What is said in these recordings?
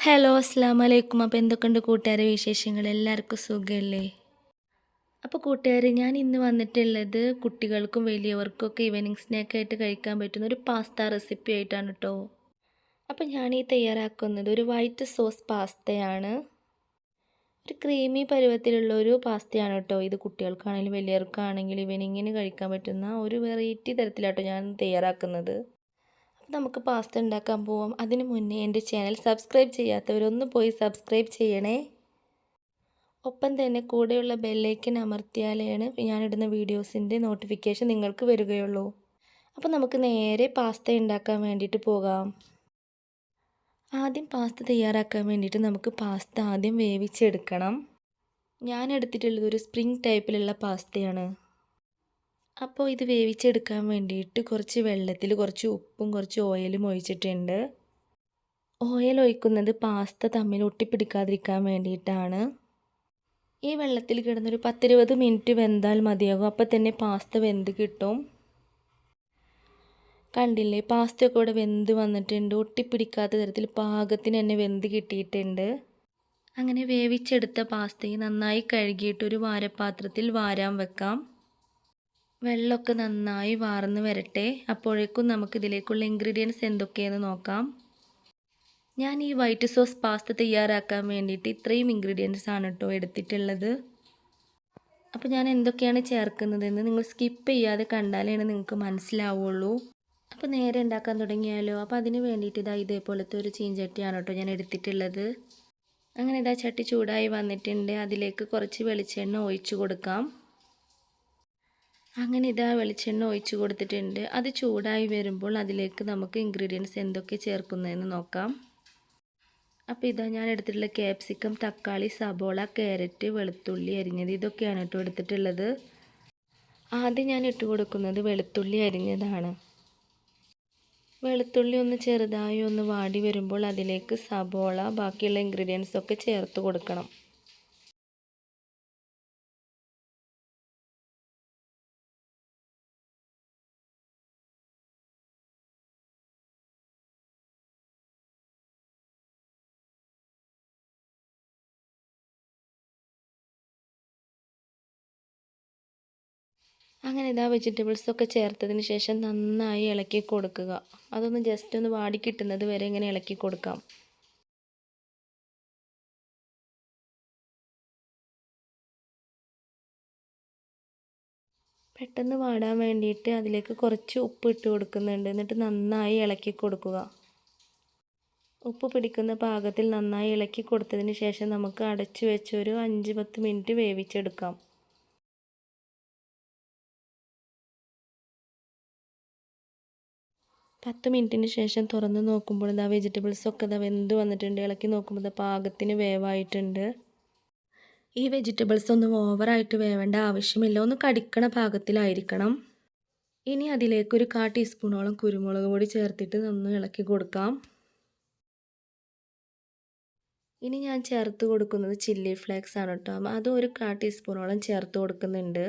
Hello അസ്സലാമു അലൈക്കും. അപ്പോൾ എന്തൊക്കെയുണ്ട് കൂട്ടുകാരെ വിശേഷങ്ങൾ? എല്ലാവർക്കും സുഖമല്ലേ? അപ്പോൾ കൂട്ടുകാരെ, ഞാൻ ഇന്ന് വന്നിട്ടുള്ളത് കുട്ടികൾക്കും വലിയവർക്കൊക്കെ ഈവനിങ് സ്നാക്കായിട്ട് കഴിക്കാൻ പറ്റുന്ന ഒരു പാസ്ത റെസിപ്പി ആയിട്ടാണ് കേട്ടോ. അപ്പോൾ ഞാൻ ഈ തയ്യാറാക്കുന്നത് ഒരു വൈറ്റ് സോസ് പാസ്തയാണ്. ഒരു ക്രീമി പരുവത്തിലുള്ള ഒരു പാസ്തയാണ് കേട്ടോ. ഇത് കുട്ടികൾക്കാണെങ്കിലും വലിയവർക്കാണെങ്കിലും ഈവനിങ്ങിന് കഴിക്കാൻ പറ്റുന്ന ഒരു വെറൈറ്റി തരത്തിലാട്ടോ ഞാൻ തയ്യാറാക്കുന്നത്. നമുക്ക് പാസ്ത ഉണ്ടാക്കാൻ പോവാം. അതിന് മുന്നേ എൻ്റെ ചാനൽ സബ്സ്ക്രൈബ് ചെയ്യാത്തവരൊന്ന് പോയി സബ്സ്ക്രൈബ് ചെയ്യണേ. ഒപ്പം തന്നെ കൂടെയുള്ള ബെല്ലൈക്കൻ അമർത്തിയാലാണ് ഞാനിടുന്ന വീഡിയോസിൻ്റെ നോട്ടിഫിക്കേഷൻ നിങ്ങൾക്ക് വരികയുള്ളൂ. അപ്പോൾ നമുക്ക് നേരെ പാസ്ത ഉണ്ടാക്കാൻ വേണ്ടിയിട്ട് പോകാം. ആദ്യം പാസ്ത തയ്യാറാക്കാൻ വേണ്ടിയിട്ട് നമുക്ക് പാസ്ത ആദ്യം വേവിച്ചെടുക്കണം. ഞാൻ എടുത്തിട്ടുള്ളത് ഒരു സ്പ്രിംഗ് ടൈപ്പിലുള്ള പാസ്തയാണ്. അപ്പോൾ ഇത് വേവിച്ചെടുക്കാൻ വേണ്ടിയിട്ട് കുറച്ച് വെള്ളത്തിൽ കുറച്ച് ഉപ്പും കുറച്ച് ഓയിലും ഒഴിച്ചിട്ടുണ്ട്. ഓയിൽ ഒഴിക്കുന്നത് പാസ്ത തമ്മിൽ ഒട്ടിപ്പിടിക്കാതിരിക്കാൻ വേണ്ടിയിട്ടാണ്. ഈ വെള്ളത്തിൽ കിടന്നൊരു 10-20 മിനിറ്റ് വെന്താൽ മതിയാകും. അപ്പോൾ തന്നെ പാസ്ത വെന്ത് കിട്ടും. കണ്ടില്ലേ, പാസ്തയൊക്കെ ഇവിടെ വെന്ത് വന്നിട്ടുണ്ട്. ഒട്ടിപ്പിടിക്കാത്ത തരത്തിൽ പാകത്തിന് തന്നെ വെന്ത് കിട്ടിയിട്ടുണ്ട്. അങ്ങനെ വേവിച്ചെടുത്ത പാസ്തയെ നന്നായി കഴുകിയിട്ട് ഒരു വാരപാത്രത്തിൽ വാരാൻ വെക്കാം. വെള്ളമൊക്കെ നന്നായി വാർന്ന് വരട്ടെ. അപ്പോഴേക്കും നമുക്കിതിലേക്കുള്ള ഇൻഗ്രീഡിയൻസ് എന്തൊക്കെയെന്ന് നോക്കാം. ഞാൻ ഈ വൈറ്റ് സോസ് പാസ്ത തയ്യാറാക്കാൻ വേണ്ടിയിട്ട് ഇത്രയും ഇൻഗ്രീഡിയൻസ് ആണ് കേട്ടോ എടുത്തിട്ടുള്ളത്. അപ്പോൾ ഞാൻ എന്തൊക്കെയാണ് ചേർക്കുന്നതെന്ന് നിങ്ങൾ സ്കിപ്പ് ചെയ്യാതെ കണ്ടാലേ നിങ്ങൾക്ക് മനസ്സിലാവുള്ളൂ. അപ്പോൾ നേരെ ഉണ്ടാക്കാൻ തുടങ്ങിയാലോ. അപ്പോൾ അതിന് വേണ്ടിയിട്ട് ഇതേപോലത്തെ ഒരു ചീഞ്ചട്ടിയാണ് കേട്ടോ ഞാൻ എടുത്തിട്ടുള്ളത്. അങ്ങനെ ചട്ടി ചൂടായി വന്നിട്ടുണ്ട്. അതിലേക്ക് കുറച്ച് വെളിച്ചെണ്ണ ഒഴിച്ചു കൊടുക്കാം. അങ്ങനെ വെളിച്ചെണ്ണ ഒഴിച്ച് കൊടുത്തിട്ടുണ്ട്. അത് ചൂടായി വരുമ്പോൾ അതിലേക്ക് നമുക്ക് ഇൻഗ്രീഡിയൻസ് എന്തൊക്കെ ചേർക്കുന്നതെന്ന് നോക്കാം. അപ്പോൾ ഞാൻ എടുത്തിട്ടുള്ള ക്യാപ്സിക്കം, തക്കാളി, സബോള, ക്യാരറ്റ്, വെളുത്തുള്ളി അരിഞ്ഞത് ഇതൊക്കെയാണ് കേട്ടോ എടുത്തിട്ടുള്ളത്. ആദ്യം ഞാൻ ഇട്ട് കൊടുക്കുന്നത് വെളുത്തുള്ളി അരിഞ്ഞതാണ്. വെളുത്തുള്ളി ഒന്ന് ചെറുതായി ഒന്ന് വാടി വരുമ്പോൾ അതിലേക്ക് സബോള, ബാക്കിയുള്ള ഇൻഗ്രീഡിയൻസ് ഒക്കെ ചേർത്ത് കൊടുക്കണം. അങ്ങനെ വെജിറ്റബിൾസൊക്കെ ചേർത്തതിന് ശേഷം നന്നായി ഇളക്കി കൊടുക്കുക. അതൊന്ന് ജസ്റ്റ് ഒന്ന് വാടി കിട്ടുന്നത് വരെ ഇങ്ങനെ ഇളക്കി കൊടുക്കാം. പെട്ടെന്ന് വാടാൻ വേണ്ടിയിട്ട് അതിലേക്ക് കുറച്ച് ഉപ്പ് ഇട്ട് കൊടുക്കുന്നുണ്ട്. എന്നിട്ട് നന്നായി ഇളക്കി കൊടുക്കുക. ഉപ്പ് പിടിക്കുന്ന പാകത്തിൽ നന്നായി ഇളക്കി കൊടുത്തതിന് ശേഷം നമുക്ക് അടച്ചു വെച്ച് ഒരു 5-10 മിനിറ്റ് വേവിച്ചെടുക്കാം. 10 മിനിറ്റിന് ശേഷം തുറന്ന് നോക്കുമ്പോൾ വെജിറ്റബിൾസൊക്കെ വെന്ത് വന്നിട്ടുണ്ട്. ഇളക്കി നോക്കുമ്പോൾ പാകത്തിന് വേവായിട്ടുണ്ട്. ഈ വെജിറ്റബിൾസ് ഒന്നും ഓവറായിട്ട് വേവേണ്ട ആവശ്യമില്ല. ഒന്ന് കടിക്കണ പാകത്തിലായിരിക്കണം. ഇനി അതിലേക്ക് ഒരു 1/4 ടീസ്പൂണോളം കുരുമുളക് പൊടി ചേർത്തിട്ട് ഒന്ന് ഇളക്കി കൊടുക്കാം. ഇനി ഞാൻ ചേർത്ത് കൊടുക്കുന്നത് ചില്ലി ഫ്ലേക്സ് ആണ് കേട്ടോ. അതും ഒരു 1/4 ടീസ്പൂണോളം ചേർത്ത് കൊടുക്കുന്നുണ്ട്.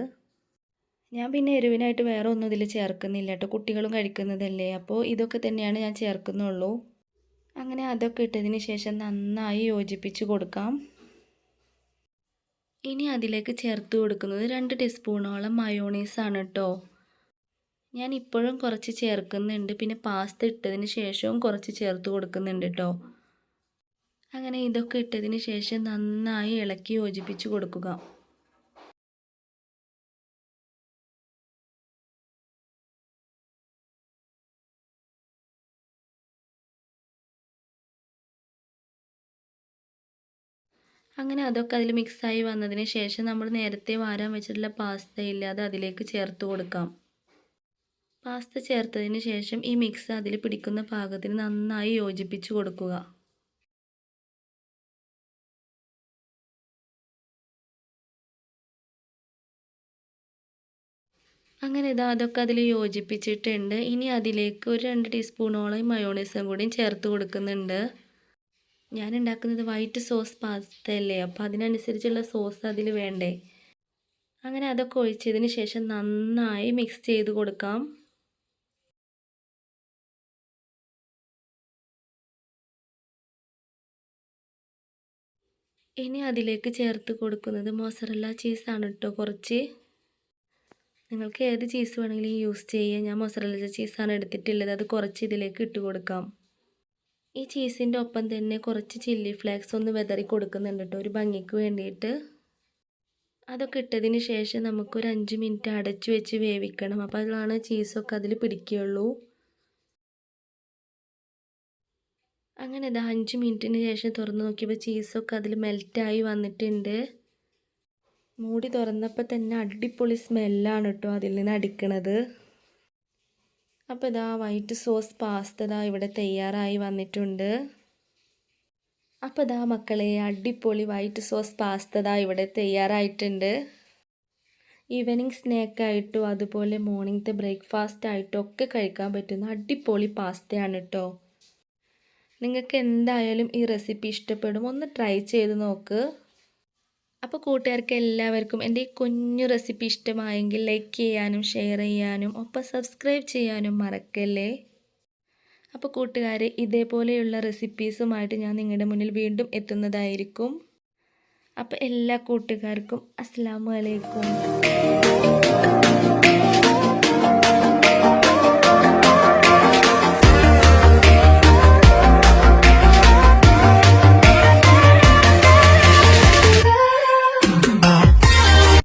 ഞാൻ പിന്നെ എരിവിനായിട്ട് വേറെ ഒന്നും ഇതിൽ ചേർക്കുന്നില്ല കേട്ടോ. കുട്ടികളും കഴിക്കുന്നതല്ലേ, അപ്പോൾ ഇതൊക്കെ തന്നെയാണ് ഞാൻ ചേർക്കുന്നുള്ളൂ. അങ്ങനെ അതൊക്കെ ഇട്ടതിന് ശേഷം നന്നായി യോജിപ്പിച്ച് കൊടുക്കാം. ഇനി അതിലേക്ക് ചേർത്ത് കൊടുക്കുന്നത് 2 ടീസ്പൂണോളം മയോണൈസാണ് കേട്ടോ. ഞാൻ ഇപ്പോഴും കുറച്ച് ചേർക്കുന്നുണ്ട്. പിന്നെ പാസ്ത ഇട്ടതിന് ശേഷവും കുറച്ച് ചേർത്ത് കൊടുക്കുന്നുണ്ട് കേട്ടോ. അങ്ങനെ ഇതൊക്കെ ഇട്ടതിന് ശേഷം നന്നായി ഇളക്കി യോജിപ്പിച്ച് കൊടുക്കുക. അങ്ങനെ അതൊക്കെ അതിൽ മിക്സായി വന്നതിന് ശേഷം നമ്മൾ നേരത്തെ വാരാൻ വെച്ചിട്ടുള്ള പാസ്ത ഇല്ലാതെ അതിലേക്ക് ചേർത്ത് കൊടുക്കാം. പാസ്ത ചേർത്തതിന് ശേഷം ഈ മിക്സ് അതിൽ പിടിക്കുന്ന പാകത്തിന് നന്നായി യോജിപ്പിച്ച് കൊടുക്കുക. അങ്ങനെ അതൊക്കെ അതിൽ യോജിപ്പിച്ചിട്ടുണ്ട്. ഇനി അതിലേക്ക് ഒരു 2 ടീസ്പൂണോളം മയോണൈസും കൂടി ചേർത്ത് കൊടുക്കുന്നുണ്ട്. ഞാൻ ഉണ്ടാക്കുന്നത് വൈറ്റ് സോസ് പാസ്ത അല്ലേ, അപ്പോൾ അതിനനുസരിച്ചുള്ള സോസ് അതിൽ വേണ്ടേ. അങ്ങനെ അതൊക്കെ ഒഴിച്ചതിന് ശേഷം നന്നായി മിക്സ് ചെയ്ത് കൊടുക്കാം. ഇനി അതിലേക്ക് ചേർത്ത് കൊടുക്കുന്നത് മോസറല്ല ചീസാണ് കേട്ടോ. കുറച്ച് നിങ്ങൾക്ക് ഏത് ചീസ് വേണമെങ്കിലും യൂസ് ചെയ്യാം. ഞാൻ മോസറല്ല ചീസാണ് എടുത്തിട്ടുള്ളത്. അത് കുറച്ച് ഇതിലേക്ക് ഇട്ട് കൊടുക്കാം. ഈ ചീസിൻ്റെ ഒപ്പം തന്നെ കുറച്ച് ചില്ലി ഫ്ലേക്സ് ഒന്ന് വിതറി കൊടുക്കുന്നുണ്ട് കേട്ടോ, ഒരു ഭംഗിക്ക് വേണ്ടിയിട്ട്. അതൊക്കെ ഇട്ടതിന് ശേഷം നമുക്കൊരു 5 മിനിറ്റ് അടച്ചു വെച്ച് വേവിക്കണം. അപ്പോൾ അതിലാണ് ചീസൊക്കെ അതിൽ പിടിക്കുകയുള്ളൂ. അങ്ങനെ ഇതാ 5 മിനിറ്റിന് ശേഷം തുറന്ന് നോക്കിയപ്പോൾ ചീസൊക്കെ അതിൽ മെൽറ്റായി വന്നിട്ടുണ്ട്. മൂടി തുറന്നപ്പോൾ തന്നെ അടിപൊളി സ്മെല്ലാണ് കേട്ടോ അതിൽ നിന്ന് അടിക്കണത്. അപ്പോൾ ഇതാ വൈറ്റ് സോസ് പാസ്ത ഇതാ ഇവിടെ തയ്യാറായി വന്നിട്ടുണ്ട്. അപ്പോൾ ഇതാ മക്കളെ, അടിപൊളി വൈറ്റ് സോസ് പാസ്ത ഇതാ ഇവിടെ തയ്യാറായിട്ടുണ്ട്. ഈവനിങ് സ്നാക്കായിട്ടും അതുപോലെ മോർണിംഗത്തെ ബ്രേക്ക്ഫാസ്റ്റ് ആയിട്ടും ഒക്കെ കഴിക്കാൻ പറ്റുന്ന അടിപൊളി പാസ്തയാണ് കേട്ടോ. നിങ്ങൾക്ക് എന്തായാലും ഈ റെസിപ്പി ഇഷ്ടപ്പെടും, ഒന്ന് ട്രൈ ചെയ്ത് നോക്ക്. അപ്പോൾ കൂട്ടുകാർക്ക് എല്ലാവർക്കും എൻ്റെ ഈ കുഞ്ഞു റെസിപ്പി ഇഷ്ടമായെങ്കിൽ ലൈക്ക് ചെയ്യാനും ഷെയർ ചെയ്യാനും ഒപ്പം സബ്സ്ക്രൈബ് ചെയ്യാനും മറക്കല്ലേ. അപ്പോൾ കൂട്ടുകാരെ, ഇതേപോലെയുള്ള റെസിപ്പീസുമായിട്ട് ഞാൻ നിങ്ങളുടെ മുന്നിൽ വീണ്ടും എത്തുന്നതായിരിക്കും. അപ്പോൾ എല്ലാ കൂട്ടുകാർക്കും അസ്സലാമു അലൈക്കും.